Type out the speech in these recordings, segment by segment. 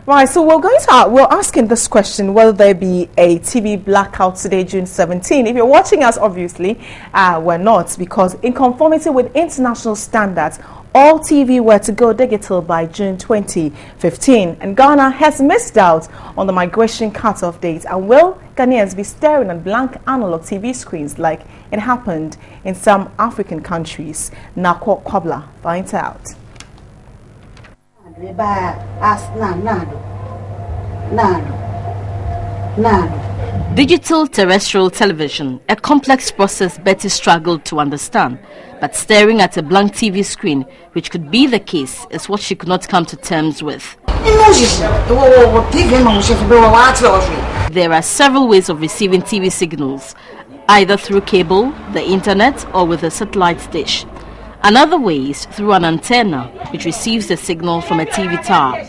Right, so we're asking this question: will there be a TV blackout today, June 17? If you're watching us, obviously, we're not, because in conformity with international standards, all TV were to go digital by June 2015, and Ghana has missed out on the migration cutoff date. And will Ghanaians be staring at blank analog TV screens like it happened in some African countries? Nako Kobla finds out. Digital terrestrial television, a complex process Betty struggled to understand, but staring at a blank TV screen, which could be the case, is what she could not come to terms with. There are several ways of receiving TV signals, either through cable, the internet, or with a satellite dish. Another way is through an antenna, which receives the signal from a TV tower.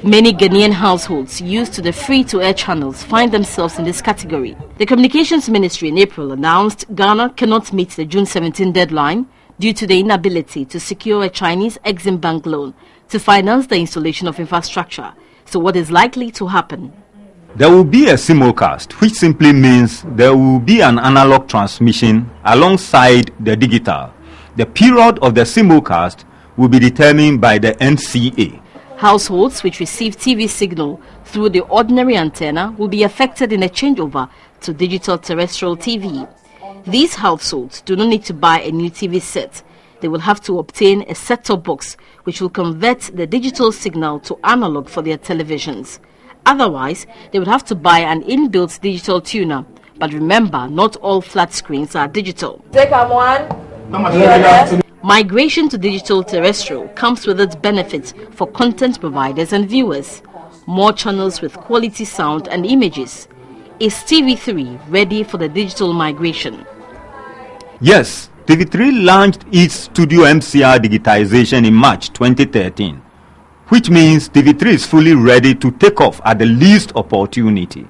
Many Ghanaian households used to the free-to-air channels find themselves in this category. The Communications Ministry in April announced Ghana cannot meet the June 17 deadline due to the inability to secure a Chinese Exim Bank loan to finance the installation of infrastructure. So what is likely to happen? There will be a simulcast, which simply means there will be an analog transmission alongside the digital. The period of the simulcast will be determined by the NCA. Households which receive TV signal through the ordinary antenna will be affected in a changeover to digital terrestrial TV. These households do not need to buy a new TV set. They will have to obtain a set-top box which will convert the digital signal to analog for their televisions. Otherwise, they would have to buy an inbuilt digital tuner. But remember, not all flat screens are digital. Migration to digital terrestrial comes with its benefits for content providers and viewers. More channels with quality sound and images. Is TV3 ready for the digital migration? Yes, TV3 launched its Studio MCR digitization in March 2013, which means TV3 is fully ready to take off at the least opportunity.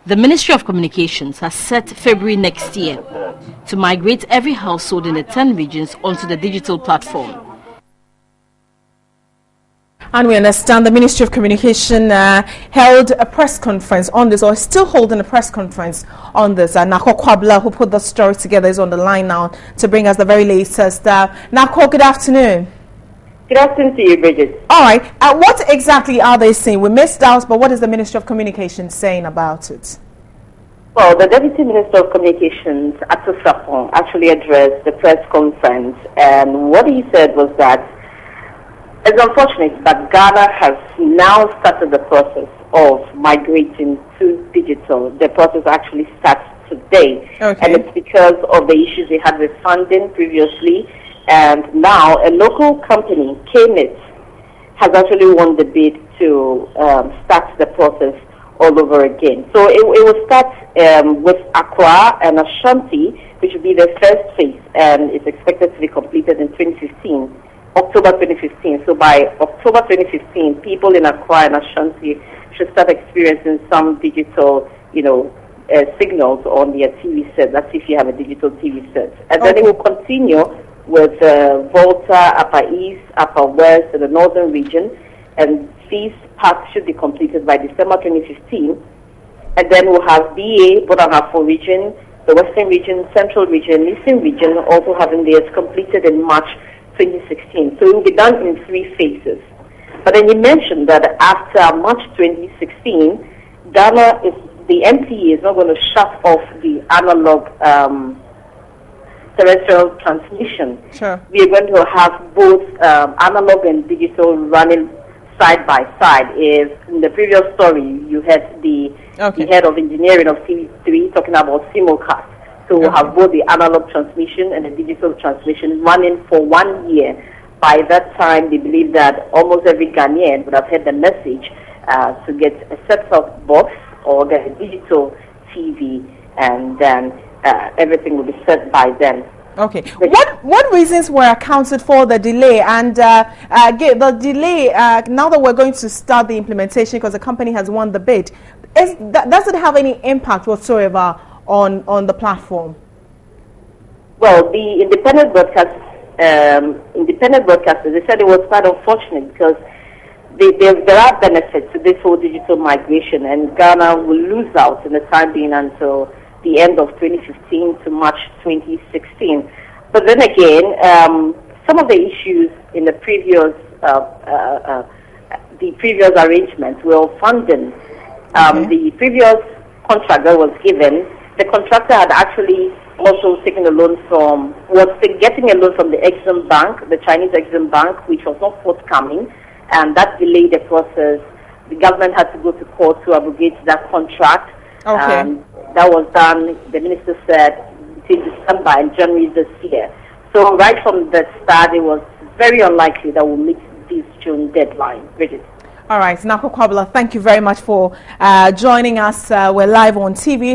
The Ministry of Communications has set February next year to migrate every household in the 10 regions onto the digital platform. And we understand the Ministry of Communication held a press conference on this, or is still holding a press conference on this. Nako Kwabla, who put the story together, is on the line now to bring us the very latest. Nako, good afternoon. Good afternoon to you, Bridget. All right. What exactly are they saying? We missed out, but what is the Ministry of Communication saying about it? Well, the Deputy Minister of Communications, Ato Sapon, actually addressed the press conference, and what he said was that it's unfortunate that Ghana has now started the process of migrating to digital. The process actually starts today, and it's because of the issues we had with funding previously. And now a local company, KMIT, has actually won the bid to start the process all over again. So it will start with Accra and Ashanti, which will be the first phase, and it's expected to be completed in October 2015. So by October 2015, people in Accra and Ashanti should start experiencing some digital, signals on their TV set. That's if you have a digital TV set. And then it will continue with Volta, Upper East, Upper West, and the Northern region, and these parts should be completed by December 2015. And then we'll have BA, Bodanafo region, the Western region, Central region, Eastern region, also having theirs completed in March 2016. So it will be done in 3 phases. But then you mentioned that after March 2016, the MPE is not going to shut off the analog terrestrial transmission. Sure. We are going to have both analog and digital running side by side. If in the previous story you had the head of engineering of TV3 talking about simulcast. So we'll have both the analog transmission and the digital transmission running for 1 year. By that time, they believe that almost every Ghanaian would have heard the message to get a set-top box or get a digital TV, and then everything will be set by then. Okay. What reasons were accounted for the delay, and the delay now that we're going to start the implementation because the company has won the bid? Does it have any impact whatsoever on the platform? Well, the independent broadcasters, they said it was quite unfortunate because there are benefits to this whole digital migration, and Ghana will lose out in the time being until the end of 2015 to March 2016. But then again, some of the issues in the previous arrangements were funding. The previous contract that was given, the contractor had actually also taken a loan getting a loan from the Exim Bank, the Chinese Exim Bank, which was not forthcoming, and that delayed the process. The government had to go to court to abrogate that contract. Okay. That was done, the minister said, between December and January this year. So right from the start, it was very unlikely that we'll meet this June deadline. Bridget. All right, Nako Kwabla, thank you very much for joining us. We're live on TV.